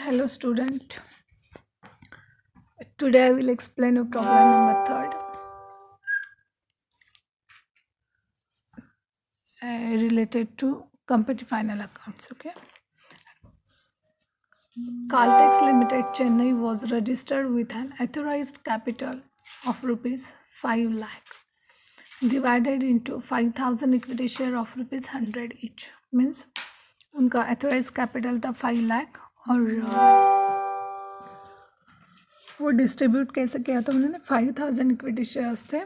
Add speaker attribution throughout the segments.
Speaker 1: Hello student. Today I will explain you problem number third related to company final accounts. Okay. Caltex Limited Chennai was registered with an authorized capital of rupees 5 lakh divided into 5,000 equity share of rupees 100 each. Means उनका authorized capital था 5 lakh और वो distribute कैसे किया था उन्होंने 5,000 equity shares थे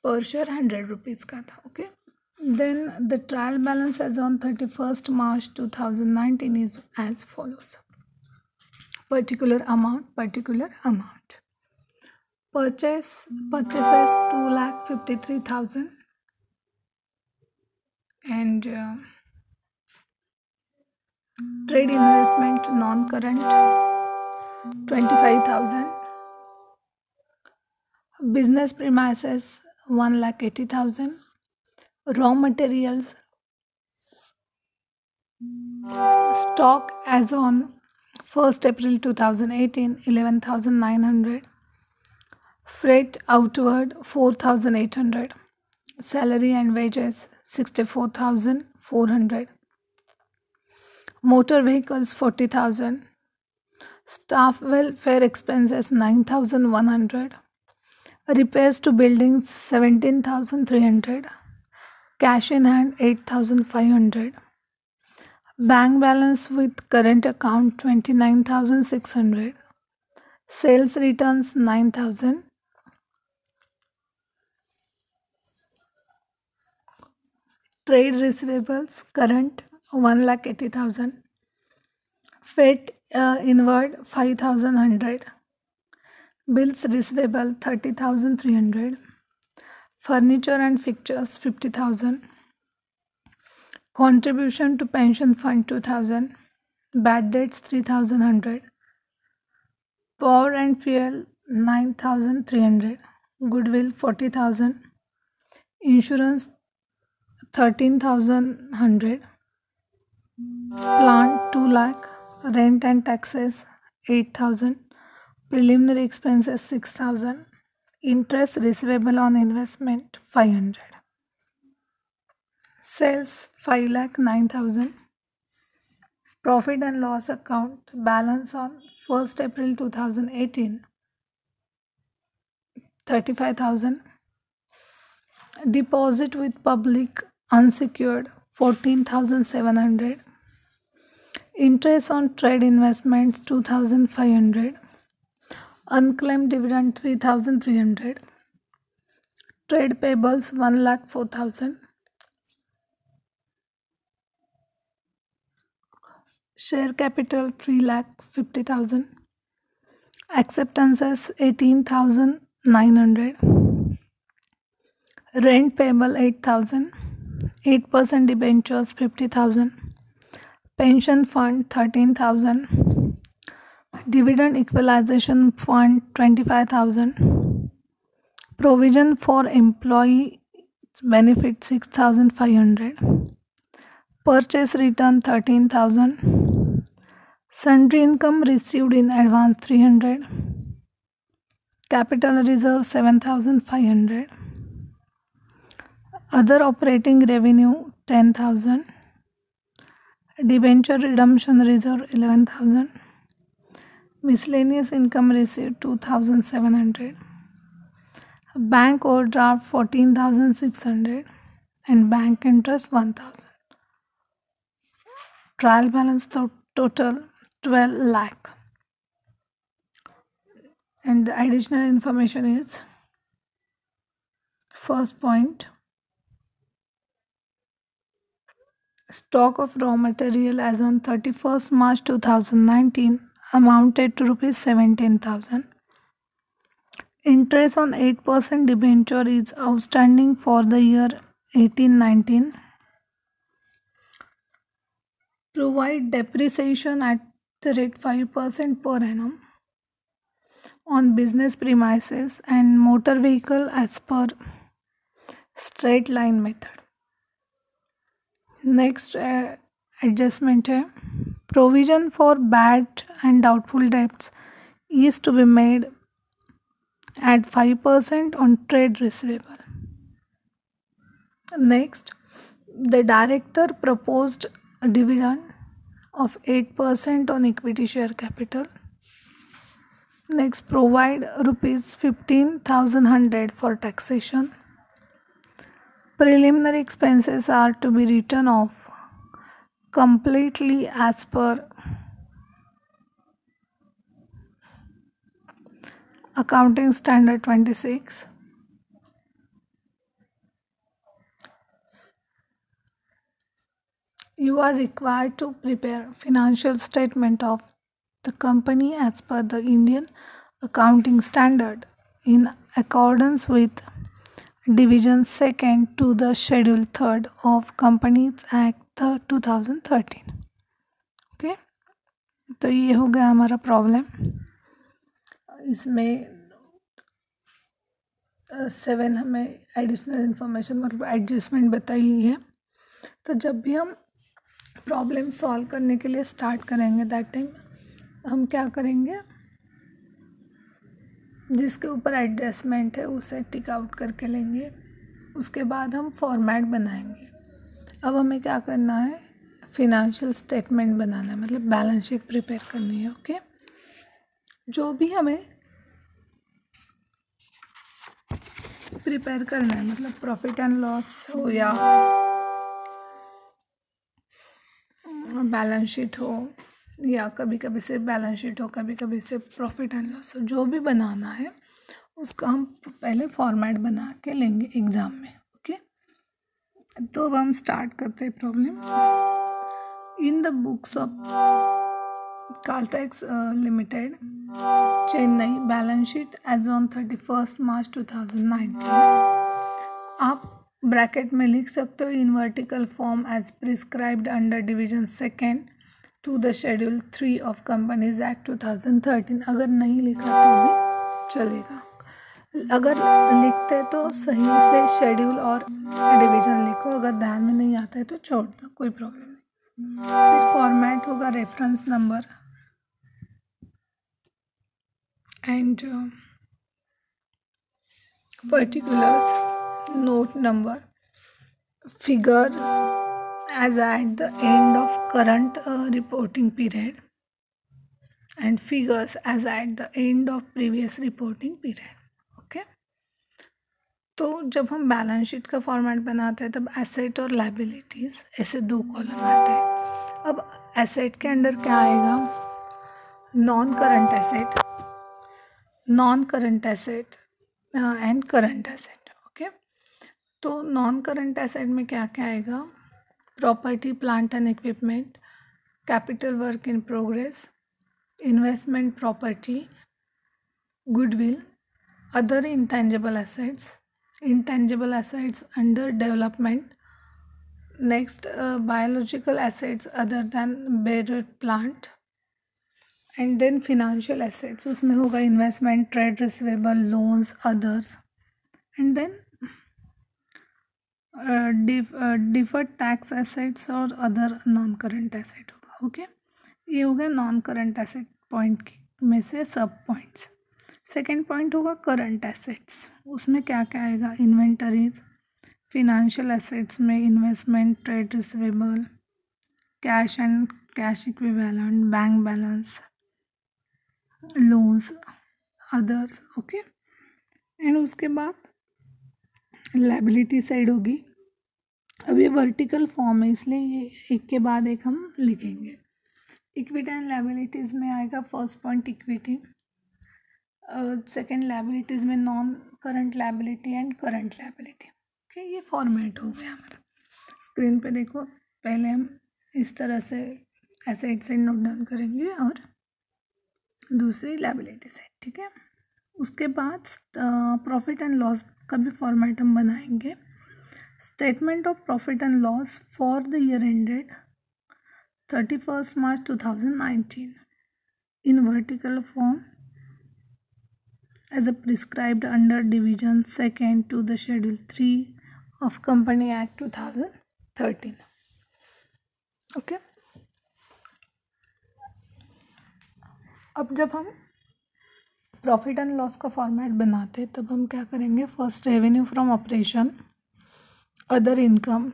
Speaker 1: पर शेयर 100 रुपीज़ का था. Okay. Then the trial balance as on 31st March 2019 is as follows. particular amount purchases 2,53,000 and trade investment non-current 25,000, business premises 1,80,000, raw materials stock as on 1st April 2018 11,900, freight outward 4,800, salary and wages 64,400, motor vehicles 40,000, staff welfare expenses 9,100, repairs to buildings 17,300, cash in hand 8,500, bank balance with current account 29,600, sales returns 9,000, trade receivables current 1,80,000, freight inward 5,100, bills receivable 30,300, furniture and fixtures 50,000, contribution to pension fund 2,000, bad debts 3,100, power and fuel 9,300, goodwill 40,000, insurance 13,100, plant 2 lakh, rent and taxes 8,000, preliminary expenses 6,000, interest receivable on investment 500, sales 5,09,000, profit and loss account balance on 1st April 2018 35,000, deposit with public unsecured 14,700, interest on trade investments 2,500, unclaimed dividend 3,300, trade payables 1,04,000, share capital 3,50,000, acceptances 18,900, rent payable 8,000, 8% debentures 50,000, pension fund 13,000, dividend equalization fund 25,000, provision for employee benefit 6,500, purchase return 13,000, sundry income received in advance 300, capital reserve 7,500, other operating revenue 10,000, debenture redemption reserve 11,000, miscellaneous income received 2,700, bank overdraft 14,600 and bank interest 1,000. Trial balance total 12 lakh. And the additional information is, first point, stock of raw material as on 31st March 2019 amounted to rupees 17,000. Interest on 8% debenture is outstanding for the year 18-19. Provide depreciation at the rate 5% per annum on business premises and motor vehicle as per straight line method. Next adjustment है Provision for bad and doubtful debts is to be made at 5% on trade receivable. Next, the director proposed a dividend of 8% on equity share capital. Next, provide rupees 15,100 for taxation. Preliminary expenses are to be written off completely as per Accounting Standard 26. You are required to prepare financial statement of the company as per the Indian Accounting Standard in accordance with Division 2nd to the Schedule 3rd of Companies Act 2013. Okay, तो ये हो गया हमारा problem. इसमें 7 हमें additional information मतलब adjustment बताई हुई है. तो जब भी हम प्रॉब्लम सॉल्व करने के लिए स्टार्ट करेंगे दैट टाइम हम क्या करेंगे, जिसके ऊपर एडजस्टमेंट है उसे टिक आउट करके लेंगे. उसके बाद हम फॉर्मेट बनाएंगे. अब हमें क्या करना है, फिनेंशियल स्टेटमेंट बनाना है, मतलब बैलेंस शीट प्रिपेयर करनी है. ओके, जो भी हमें प्रिपेयर करना है, मतलब प्रॉफिट एंड लॉस हो या बैलेंस शीट हो या कभी कभी सिर्फ बैलेंस शीट हो, कभी कभी सिर्फ प्रॉफिट एंड लॉस हो, जो भी बनाना है उसका हम पहले फॉर्मेट बना के लेंगे एग्ज़ाम में. ओके, तो अब हम स्टार्ट करते हैं problem. In the books of Caltex limited Chennai balance sheet as on 31 March 2019. आप ब्रैकेट में लिख सकते हो in vertical form as prescribed under division 2nd to the schedule 3 of companies act 2013. अगर नहीं लिखा तो भी चलेगा. अगर लिखते तो सही से शेड्यूल और डिवीजन लिखो, अगर ध्यान में नहीं आता है तो छोड़ दो, कोई प्रॉब्लम नहीं. फिर फॉर्मेट होगा reference number and particulars, note number, figures as at the end of current reporting period and figures as at the end of previous reporting period. Okay, तो जब हम बैलेंस शीट का फॉर्मेट बनाते हैं तब एसेट और liabilities ऐसे 2 column आते हैं. अब एसेट के अंडर क्या आएगा, non current asset, non current asset and current asset. Okay, तो नॉन करंट एसेट में क्या क्या आएगा, property plant and equipment, capital work in progress, investment property, goodwill, other intangible assets, intangible assets under development. Next biological assets other than bearer plant and then financial assets, उसमें होगा investment, trade receivable, loans, others and then deferred tax assets और other non current asset होगा. Okay, ये हो गया non current asset point में से सब पॉइंट्स. सेकेंड पॉइंट होगा करंट एसेट्स, उसमें क्या क्या आएगा, इन्वेंटरीज, फिनेंशियल एसेट्स में investment, trade receivable, cash and cash equivalent, bank balance, loans, others. Okay, and उसके बाद लाइबिलिटी साइड होगी. अब ये वर्टिकल फॉर्म है इसलिए ये एक के बाद एक हम लिखेंगे. इक्विटी एंड लाइबिलिटीज़ में आएगा first point equity, second liabilities में non current liability and current liability. Okay, ये फॉर्मेट हो गया हमारा. स्क्रीन पे देखो, पहले हम इस तरह से एसेट साइड नोट डाउन करेंगे और दूसरी लाइबिलिटी साइड. ठीक है, उसके बाद प्रॉफिट एंड लॉस का भी फॉर्मेट हम बनाएंगे. Statement of profit and loss for the year ended 31 March 2019 in vertical form as a prescribed under division 2nd to the schedule 3 of Company Act 2013. Okay, अब जब हम प्रॉफिट एंड लॉस का format बनाते हैं तब हम क्या करेंगे, first revenue from operation, other income,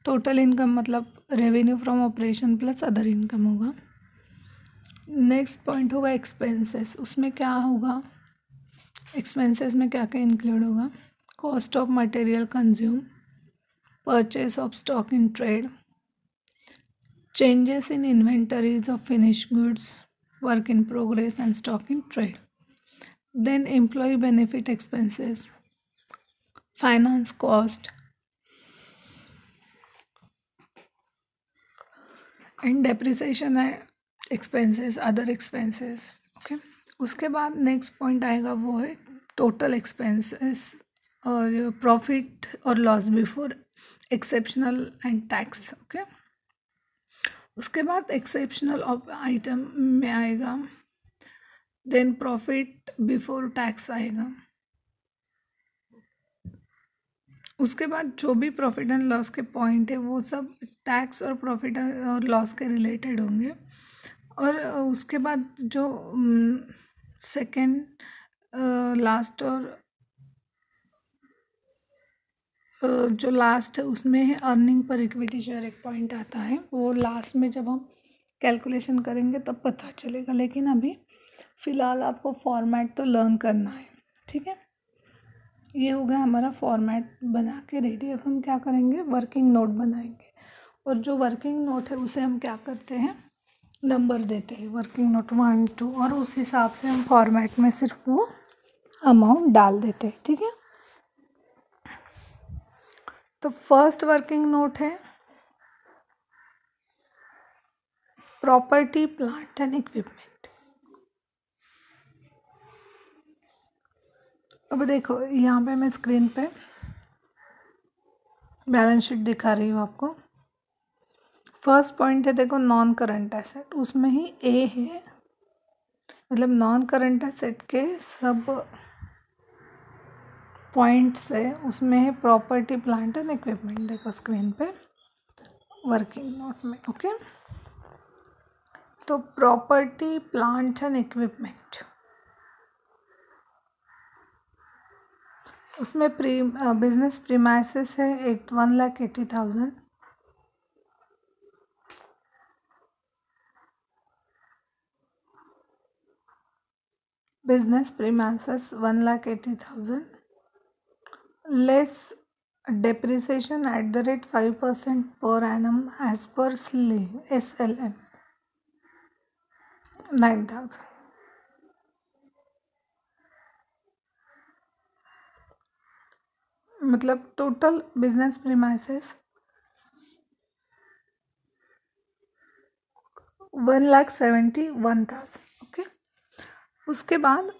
Speaker 1: total income मतलब revenue from operation plus other income होगा। नेक्स्ट पॉइंट होगा एक्सपेंसेस, उसमें क्या होगा, एक्सपेंसेस में क्या क्या इंक्लूड होगा, cost of material consume, purchase of stock in trade, changes in inventories of finished goods, work in progress and stock in trade. Then employee benefit expenses, finance cost and depreciation expenses, other expenses. Okay, उसके बाद next point आएगा वो है total expenses और profit और loss before exceptional and tax. Okay, उसके बाद exceptional item में आएगा, देन प्रॉफिट बिफोर टैक्स आएगा। उसके बाद जो भी प्रॉफिट एंड लॉस के पॉइंट है वो सब टैक्स और प्रॉफिट और लॉस के रिलेटेड होंगे। और उसके बाद जो सेकंड लास्ट और जो लास्ट है उसमें है अर्निंग पर इक्विटी शेयर, एक पॉइंट आता है, वो लास्ट में जब हम कैलकुलेशन करेंगे तब पता चलेगा। लेकिन अभी फ़िलहाल आपको फॉर्मेट तो लर्न करना है, ठीक है। ये हो गया हमारा फॉर्मेट बना के रेडी। अब हम क्या करेंगे, वर्किंग नोट बनाएंगे। और जो वर्किंग नोट है उसे हम क्या करते हैं, नंबर देते हैं, वर्किंग नोट 1 2, और उस हिसाब से हम फॉर्मेट में सिर्फ वो अमाउंट डाल देते हैं, ठीक है। तो फर्स्ट वर्किंग नोट है प्रॉपर्टी प्लांट एंड इक्विपमेंट। अब देखो यहाँ पे मैं स्क्रीन पे बैलेंस शीट दिखा रही हूँ आपको। फर्स्ट पॉइंट है देखो नॉन करंट एसेट, उसमें ही ए है, मतलब नॉन करंट एसेट के सब पॉइंट्स है, उसमें है प्रॉपर्टी प्लांट एंड इक्विपमेंट। देखो स्क्रीन पे वर्किंग नोट में। ओके, तो प्रॉपर्टी प्लांट एंड इक्विपमेंट, उसमें बिजनेस प्रीमाइसेस है 1,80,000, business premises 1,80,000 less depreciation at the rate 5% per annum as per SLM 9,000। मतलब टोटल बिजनेस प्रीमाइसेस 1,71,000। ओके, उसके बाद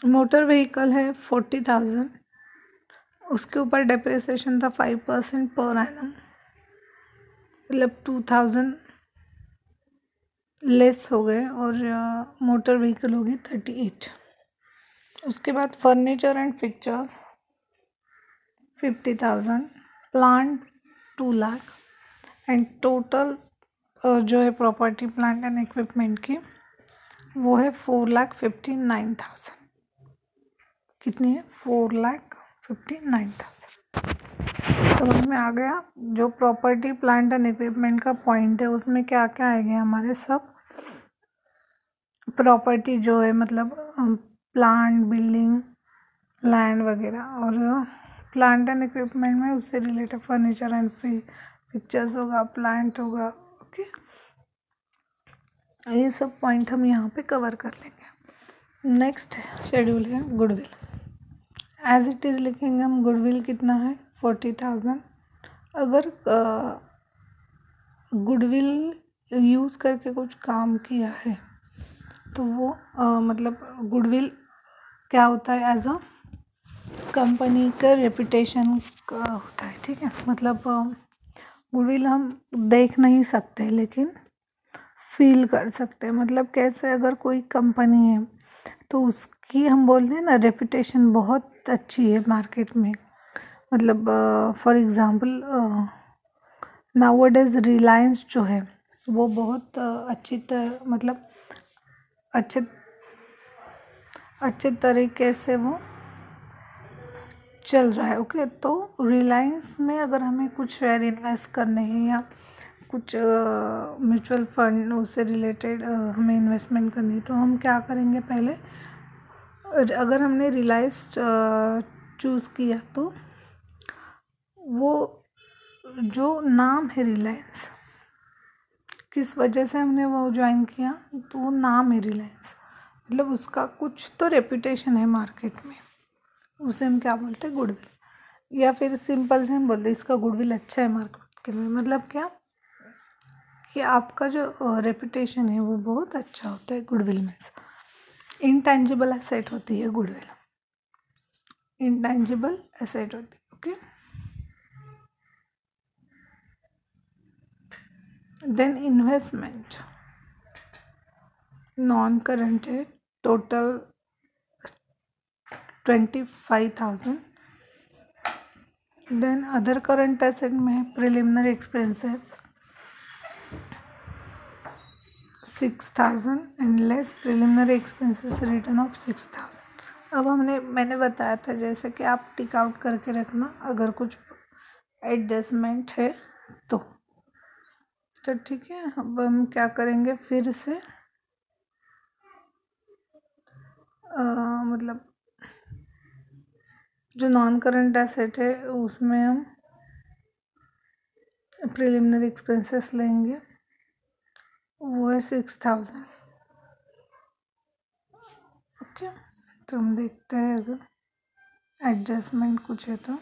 Speaker 1: मोटर व्हीकल है 40,000, उसके ऊपर डेप्रिसिएशन था 5% पर एनम, मतलब 2,000 लेस हो गए और मोटर व्हीकल होगी 38। उसके बाद furniture and fixtures 50,000, plant 2 lakh and total जो है प्रॉपर्टी प्लांट एंड इक्विपमेंट की वो है 4,59,000। कितनी है, 4,59,000। समझ में आ गया। जो प्रॉपर्टी प्लांट एंड इक्विपमेंट का पॉइंट है उसमें क्या क्या आएंगे हमारे, सब प्रॉपर्टी जो है मतलब प्लांट, बिल्डिंग, लैंड वगैरह, और प्लांट एंड इक्विपमेंट में उससे रिलेटेड फर्नीचर एंड पिक्चर्स होगा, प्लांट होगा। ओके, ये सब पॉइंट हम यहाँ पे कवर कर लेंगे। नेक्स्ट शेड्यूल है गुडविल। एज इट इज़ लिखेंगे हम, गुडविल कितना है 40,000। अगर गुडविल यूज़ करके कुछ काम किया है तो वो मतलब गुडविल क्या होता है, एज अ कंपनी का रेपुटेशन का होता है, ठीक है। मतलब गुडविल हम देख नहीं सकते लेकिन फील कर सकते हैं। मतलब कैसे, अगर कोई कंपनी है तो उसकी हम बोलते हैं ना रेपुटेशन बहुत अच्छी है मार्केट में। मतलब फॉर एग्ज़ाम्पल नाउअडेज रिलायंस जो है, वो बहुत अच्छी तरह मतलब अच्छे अच्छे तरीके से वो चल रहा है। ओके, तो रिलायंस में अगर हमें कुछ शेयर इन्वेस्ट करने हैं या कुछ म्यूचुअल फंड उससे रिलेटेड हमें इन्वेस्टमेंट करनी है, तो हम क्या करेंगे, पहले अगर हमने रिलायंस चूज़ किया तो वो जो नाम है रिलायंस, किस वजह से हमने वो ज्वाइन किया, तो वो नाम है रिलायंस, मतलब उसका कुछ तो रेपुटेशन है मार्केट में, उसे हम क्या बोलते हैं, गुडविल। या फिर सिंपल से हम बोलते हैं इसका गुडविल अच्छा है मार्केट में, मतलब क्या कि आपका जो रेपुटेशन है वो बहुत अच्छा होता है गुडविल में। इंटेंजिबल एसेट होती है गुडविल, इंटेंजिबल एसेट होती है। Okay, then investment non current है, total 25,000। Then other current asset में preliminary expenses 6,000 and less preliminary expenses written off 6,000। अब मैंने बताया था जैसे कि आप टिक आउट करके रखना अगर कुछ एडजस्टमेंट है तो ठीक है। अब हम क्या करेंगे, फिर से मतलब जो नॉन करंट एसेट है उसमें हम प्रिलिमिनरी एक्सपेंसेस लेंगे, वो है 6,000। ओके, तो हम देखते हैं अगर एडजस्टमेंट कुछ है तो।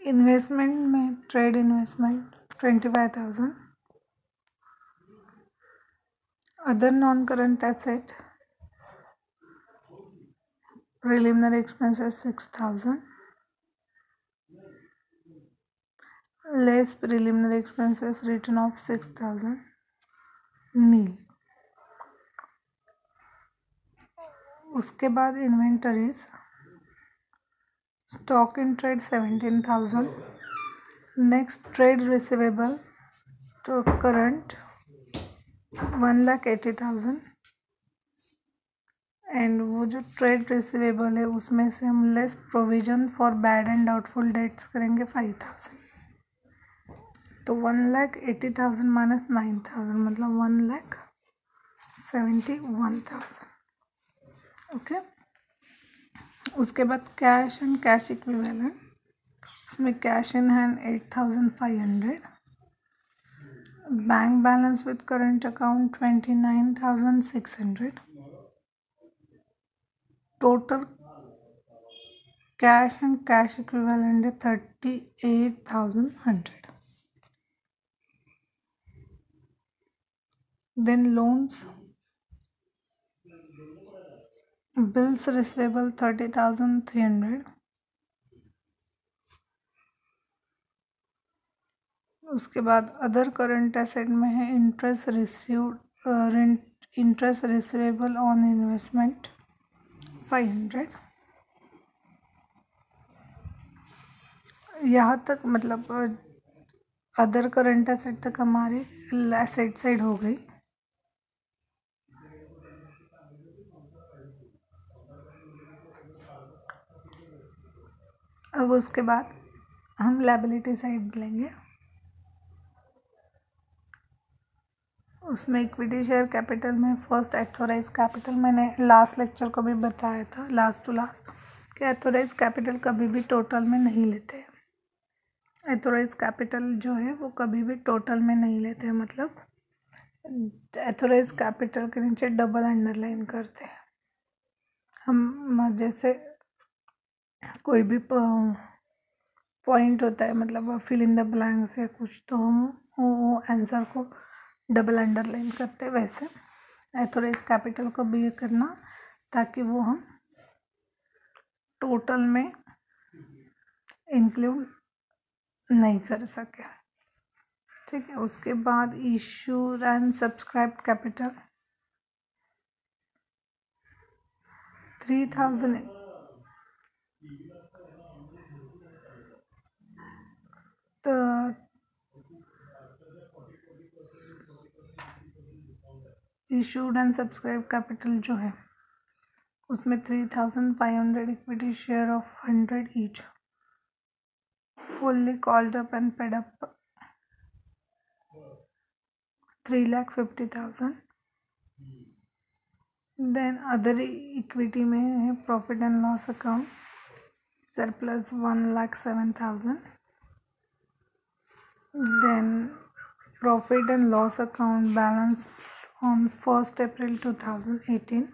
Speaker 1: इन्वेस्टमेंट में trade investment 25,000, other non current asset preliminary expenses 6,000, less preliminary expenses written off 6,000, नील। उसके बाद inventories, stock in trade 17,000, next trade receivable तो करंट 1,80,000, एंड वो जो ट्रेड रिसीवेबल है उसमें से हम less provision for bad and doubtful debts करेंगे 5,000। तो 1,80,000 माइनस 9,000 मतलब 1,71,000। ओके, उसके बाद कैश एंड कैश इक्विवेलेंट, उसमें cash in hand 8,500, bank balance with current account 29,600, total cash and cash equivalent है 38,100। देन लोन्स, बिल्स रिसीवेबल 30,300, उसके बाद अदर करंट एसेट में है इंटरेस्ट रिसीवेबल ऑन इन्वेस्टमेंट 500। यहाँ तक मतलब अदर करंट एसेट तक हमारे एसेट साइड हो गई। अब उसके बाद हम लायबिलिटी साइड लेंगे, उसमें इक्विटी शेयर कैपिटल में फर्स्ट एथोराइज कैपिटल, मैंने लास्ट लेक्चर को भी बताया था लास्ट टू लास्ट कि एथोराइज कैपिटल कभी भी टोटल में नहीं लेते हैं। एथोराइज कैपिटल जो है वो कभी भी टोटल में नहीं लेते हैं, मतलब एथोराइज कैपिटल के नीचे डबल अंडरलाइन करते हैं हम। जैसे कोई भी पॉइंट होता है, मतलब फिल इन द ब्लैंक्स या कुछ, तो हम वो आंसर को डबल अंडरलाइन करते हैं, वैसे एथोराइज कैपिटल को भी करना ताकि वो हम टोटल में इंक्लूड नहीं कर सके। ठीक है। उसके बाद इशूड एंड सब्सक्राइब्ड कैपिटल 3000 तो इशूड एंड सब्सक्राइब कैपिटल जो है उसमें 3500 equity share of 100 each fully called up and paid up 3,50,000. Then other equity में है profit and loss account surplus 1,07,000. Then profit and loss account balance on 1st April 2018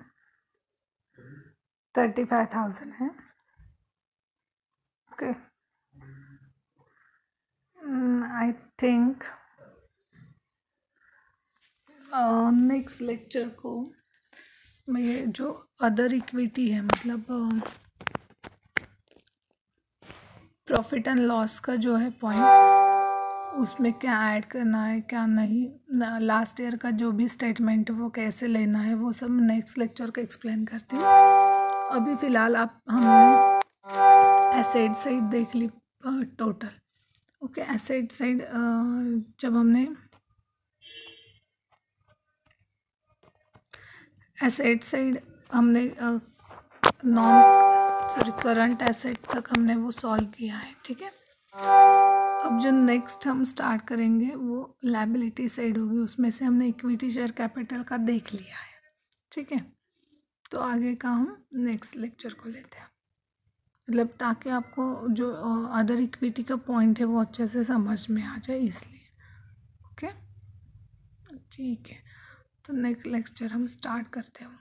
Speaker 1: 35,000 है. Okay, I think next lecture को मैं ये जो other equity है मतलब profit and loss का जो है पॉइंट उसमें क्या ऐड करना है क्या नहीं, लास्ट ईयर का जो भी स्टेटमेंट है वो कैसे लेना है वो सब नेक्स्ट लेक्चर को एक्सप्लेन करती हूँ. अभी फ़िलहाल हमने एसेट साइड देख ली टोटल. ओके, एसेट साइड जब हमने एसेट साइड हमने करंट एसेट तक हमने वो सॉल्व किया है. ठीक है, अब जो नेक्स्ट हम स्टार्ट करेंगे वो लायबिलिटी साइड होगी. उसमें से हमने इक्विटी शेयर कैपिटल का देख लिया है. ठीक है, तो आगे का हम नेक्स्ट लेक्चर को लेते हैं, मतलब ताकि आपको जो अदर इक्विटी का पॉइंट है वो अच्छे से समझ में आ जाए इसलिए. ओके, ठीक है, तो नेक्स्ट लेक्चर हम स्टार्ट करते हैं.